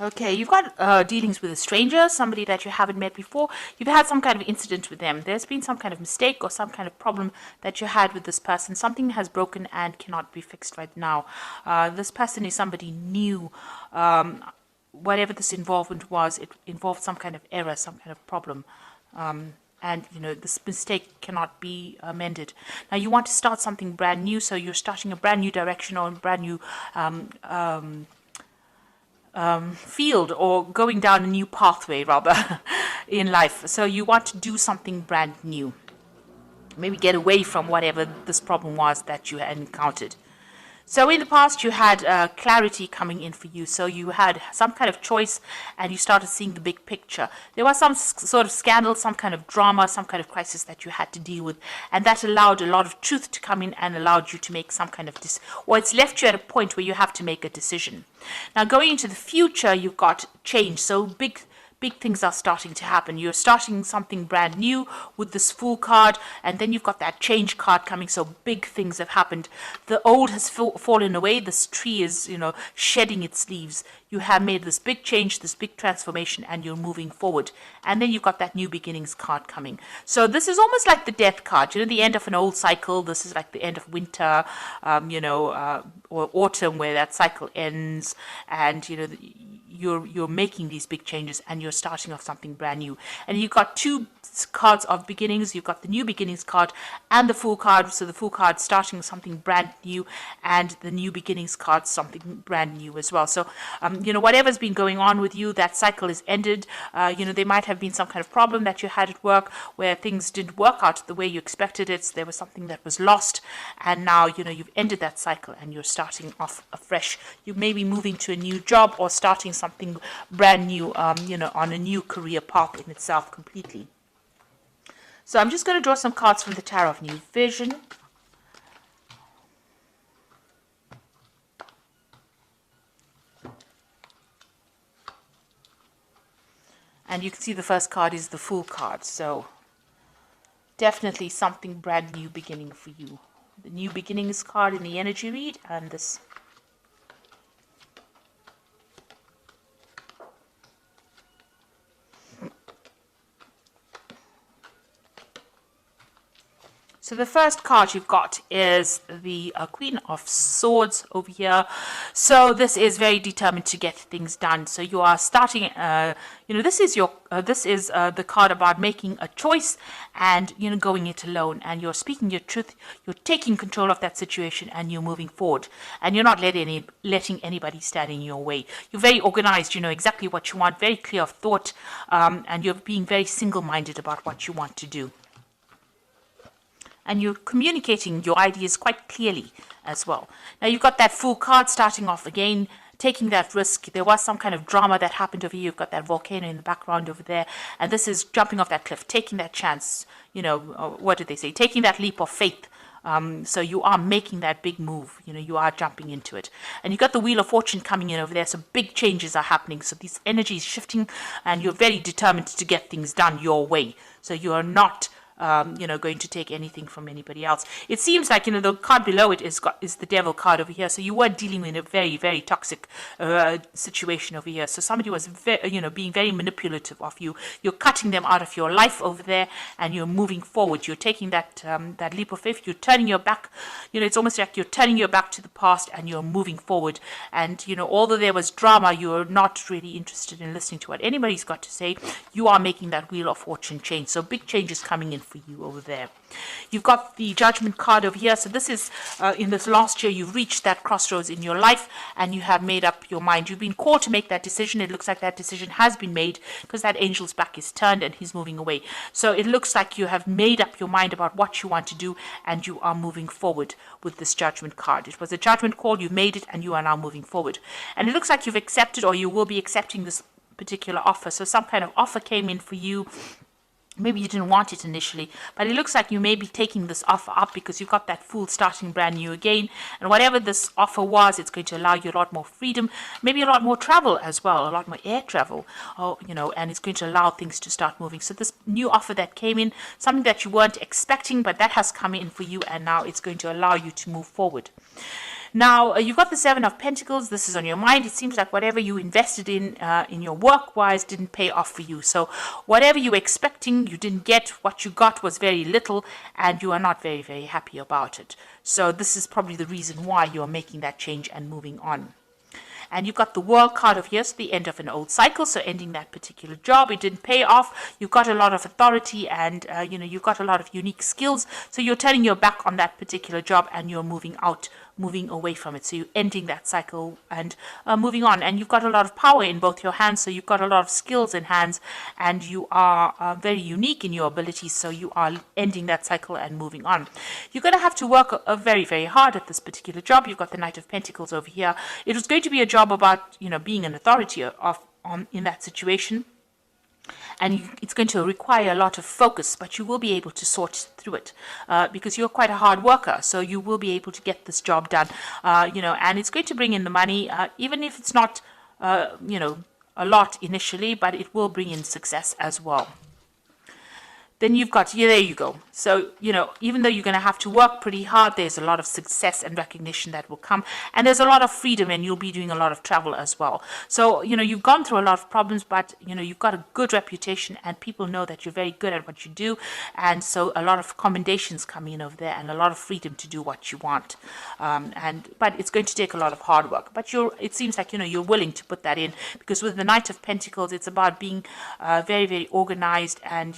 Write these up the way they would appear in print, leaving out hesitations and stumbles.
Okay, you've got dealings with a stranger, somebody that you haven't met before. You've had some kind of incident with them. There's been some kind of mistake or some kind of problem that you had with this person. Something has broken and cannot be fixed right now. This person is somebody new. Whatever this involvement was, it involved some kind of error, some kind of problem. And this mistake cannot be amended. Now you want to start something brand new, so you're starting a brand new direction or a brand new field, or going down a new pathway rather in life. So you want to do something brand new, maybe get away from whatever this problem was that you had encountered. So in the past, you had clarity coming in for you. So you had some kind of choice and you started seeing the big picture. There was some sort of scandal, some kind of drama, some kind of crisis that you had to deal with. And that allowed a lot of truth to come in and allowed you to make some kind of or it's left you at a point where you have to make a decision. Now going into the future, you've got change. So big things are starting to happen. You're starting something brand new with this Fool card, and then you've got that change card coming. So big things have happened. The old has fallen away. This tree is, shedding its leaves. You have made this big change, this big transformation, and you're moving forward. And then you've got that new beginnings card coming. So this is almost like the death card, the end of an old cycle. This is like the end of winter, or autumn, where that cycle ends, and you're making these big changes and you're starting off something brand new. And you've got two cards of beginnings. You've got the new beginnings card and the Fool card. So the Fool card starting something brand new, and the new beginnings card something brand new as well. So whatever's been going on with you, that cycle is ended. There might have been some kind of problem that you had at work where things didn't work out the way you expected it. So there was something that was lost, and now you've ended that cycle and you're starting off afresh. You may be moving to a new job or starting something brand new, on a new career path in itself completely. So I'm just going to draw some cards from the Tarot of New Vision. And you can see the first card is the Fool card. So definitely something brand new beginning for you. The new beginnings card in the energy read, and this. So the first card you've got is the Queen of Swords over here. So this is very determined to get things done. So you are starting, this is the card about making a choice and, going it alone. And you're speaking your truth. You're taking control of that situation and you're moving forward. And you're not letting anybody stand in your way. You're very organized. You know exactly what you want, very clear of thought. And you're being very single-minded about what you want to do. And you're communicating your ideas quite clearly as well. Now you've got that Fool card starting off again, taking that risk. There was some kind of drama that happened over here. You've got that volcano in the background over there. And this is jumping off that cliff, taking that chance, what did they say? Taking that leap of faith. So you are making that big move, you are jumping into it. And you've got the Wheel of Fortune coming in over there. So big changes are happening. So this energy is shifting and you're very determined to get things done your way. So you are not going to take anything from anybody else. It seems like, the card below it is the Devil card over here. So you were dealing with a very, very toxic situation over here. So somebody was, being very manipulative of you. You're cutting them out of your life over there, and you're moving forward. You're taking that leap of faith. You're turning your back. It's almost like you're turning your back to the past, and you're moving forward. And although there was drama, you're not really interested in listening to what anybody's got to say. You are making that Wheel of Fortune change. So big changes coming in for you over there. You've got the Judgment card over here. So this is in this last year you've reached that crossroads in your life and you have made up your mind. You've been called to make that decision. It looks like that decision has been made because that angel's back is turned and he's moving away. So it looks like you have made up your mind about what you want to do and you are moving forward with this Judgment card. It was a judgment call, you made it, and you are now moving forward. And it looks like you've accepted, or you will be accepting, this particular offer. So some kind of offer came in for you. Maybe you didn't want it initially, but it looks like you may be taking this offer up because you've got that Fool starting brand new again. And whatever this offer was, it's going to allow you a lot more freedom, maybe a lot more travel as well, a lot more air travel, and it's going to allow things to start moving. So this new offer that came in, something that you weren't expecting, but that has come in for you, and now it's going to allow you to move forward. Now, you've got the Seven of Pentacles. This is on your mind. It seems like whatever you invested in your work-wise didn't pay off for you. So whatever you were expecting, you didn't get. What you got was very little, and you are not very, very happy about it. So this is probably the reason why you're making that change and moving on. And you've got the World card of here, so the end of an old cycle, so ending that particular job. It didn't pay off. You've got a lot of authority, and you've got a lot of unique skills. So you're turning your back on that particular job, and you're moving out, moving away from it. So you're ending that cycle and moving on. And you've got a lot of power in both your hands, so you've got a lot of skills in hands, and you are very unique in your abilities. So you are ending that cycle and moving on. You're going to have to work very, very hard at this particular job. You've got the Knight of Pentacles over here. It was going to be a job about being an authority in that situation, and it's going to require a lot of focus, but you will be able to sort through it because you're quite a hard worker, so you will be able to get this job done, and it's going to bring in the money, even if it's not a lot initially, but it will bring in success as well. Then you've got, there you go. So, even though you're going to have to work pretty hard, there's a lot of success and recognition that will come. And there's a lot of freedom, and you'll be doing a lot of travel as well. So, you've gone through a lot of problems, but, you've got a good reputation, and people know that you're very good at what you do. And so a lot of commendations come in over there, and a lot of freedom to do what you want. But it's going to take a lot of hard work. But it seems like, you're willing to put that in, because with the Knight of Pentacles, it's about being very, very organized and,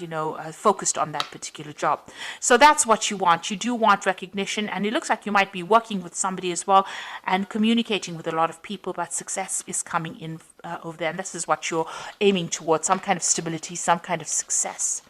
focused on that particular job. So that's what you want. You do want recognition, and it looks like you might be working with somebody as well and communicating with a lot of people, but success is coming in over there, and this is what you're aiming towards, some kind of stability, some kind of success.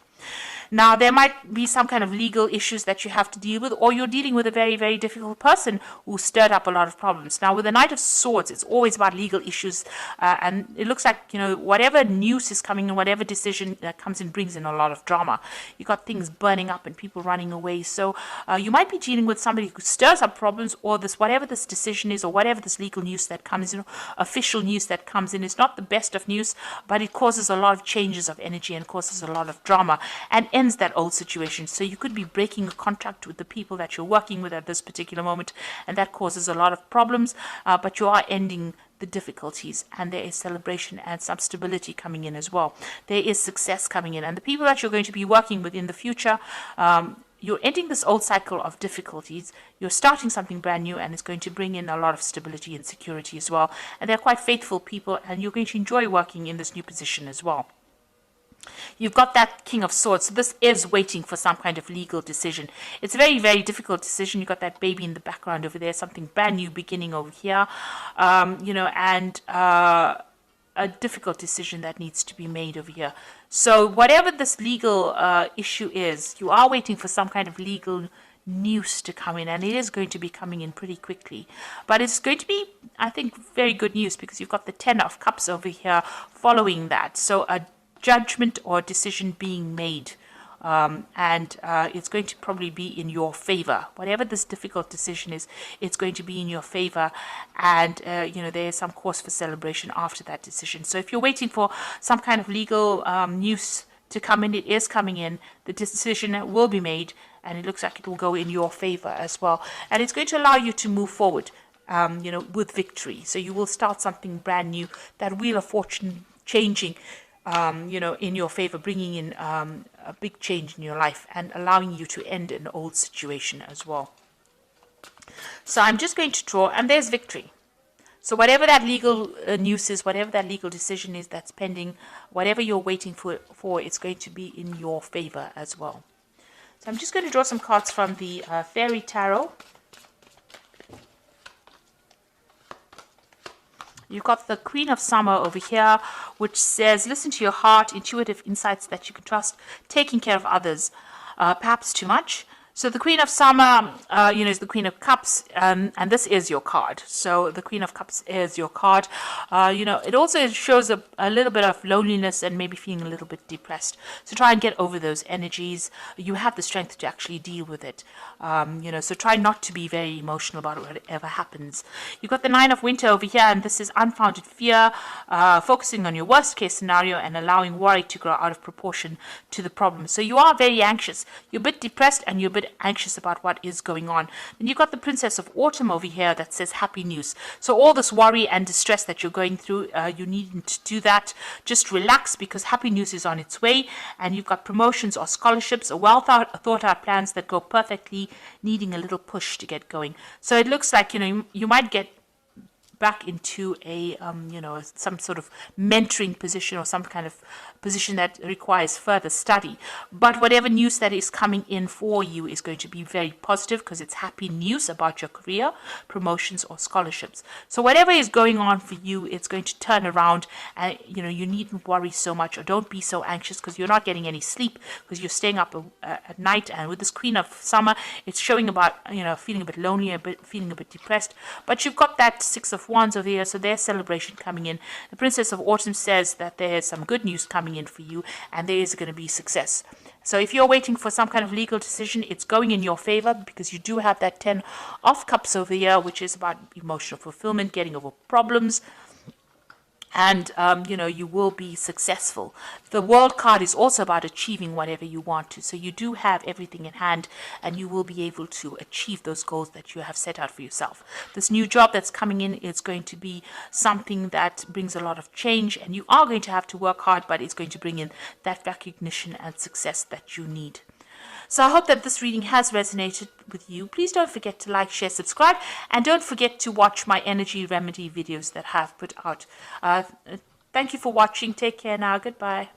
Now, there might be some kind of legal issues that you have to deal with, or you're dealing with a very, very difficult person who stirred up a lot of problems. Now, with the Knight of Swords, it's always about legal issues, and it looks like, whatever news is coming in, whatever decision that comes in brings in a lot of drama. You've got things burning up and people running away. So you might be dealing with somebody who stirs up problems, or whatever this decision is, or whatever this legal news that comes in, official news that comes in, is not the best of news, but it causes a lot of changes of energy and causes a lot of drama and ends that old situation. So you could be breaking a contract with the people that you're working with at this particular moment, and that causes a lot of problems, but you are ending the difficulties, and there is celebration and some stability coming in as well. There is success coming in, and the people that you're going to be working with in the future, you're ending this old cycle of difficulties, you're starting something brand new, and it's going to bring in a lot of stability and security as well. And they're quite faithful people, and you're going to enjoy working in this new position as well. You've got that King of Swords. So this is waiting for some kind of legal decision. It's a very, very difficult decision. You've got that baby in the background over there, something brand new beginning over here, and a difficult decision that needs to be made over here. So whatever this legal issue is, you are waiting for some kind of legal news to come in, and it is going to be coming in pretty quickly. But it's going to be, I think, very good news, because you've got the Ten of Cups over here following that. So a judgment or decision being made, and it's going to probably be in your favor. Whatever this difficult decision is, it's going to be in your favor, and there is some cause for celebration after that decision. So if you're waiting for some kind of legal news to come in, it is coming in. The decision will be made, and it looks like it will go in your favor as well, and it's going to allow you to move forward with victory. So you will start something brand new, that wheel of fortune changing in your favor, bringing in a big change in your life and allowing you to end an old situation as well. So I'm just going to draw, and there's victory. So whatever that legal news is, whatever that legal decision is that's pending, whatever you're waiting for, it's going to be in your favor as well. So I'm just going to draw some cards from the Fairy Tarot. You've got the Queen of Summer over here, which says, listen to your heart, intuitive insights that you can trust, taking care of others, perhaps too much. So the Queen of Summer, is the Queen of Cups, and this is your card. So the Queen of Cups is your card. It also shows a little bit of loneliness and maybe feeling a little bit depressed. So try and get over those energies. You have the strength to actually deal with it. So try not to be very emotional about whatever happens. You've got the Nine of Winter over here, and this is unfounded fear, focusing on your worst case scenario and allowing worry to grow out of proportion to the problem. So you are very anxious. You're a bit depressed, and you're a bit anxious about what is going on. Then you've got the Princess of Autumn over here that says happy news. So all this worry and distress that you're going through, you needn't to do that. Just relax, because happy news is on its way. And you've got promotions or scholarships or well thought out plans that go perfectly, needing a little push to get going. So it looks like, you might get back into a some sort of mentoring position or some kind of position that requires further study. But whatever news that is coming in for you is going to be very positive, because it's happy news about your career, promotions or scholarships. So whatever is going on for you, it's going to turn around, and you needn't worry so much, or don't be so anxious, because you're not getting any sleep because you're staying up at night. And with this Queen of Summer, it's showing about feeling a bit lonely, feeling a bit depressed. But you've got that Six of Wands over here, so there's celebration coming in. The Princess of Autumn says that there's some good news coming in for you, and there is going to be success. So if you're waiting for some kind of legal decision, it's going in your favor, because you do have that 10 of Cups over here, which is about emotional fulfillment, getting over problems. And, you will be successful. The World card is also about achieving whatever you want to. So you do have everything in hand, and you will be able to achieve those goals that you have set out for yourself. This new job that's coming in is going to be something that brings a lot of change, and you are going to have to work hard, but it's going to bring in that recognition and success that you need. So I hope that this reading has resonated with you. Please don't forget to like, share, subscribe, and don't forget to watch my energy remedy videos that I have put out. Thank you for watching. Take care now. Goodbye.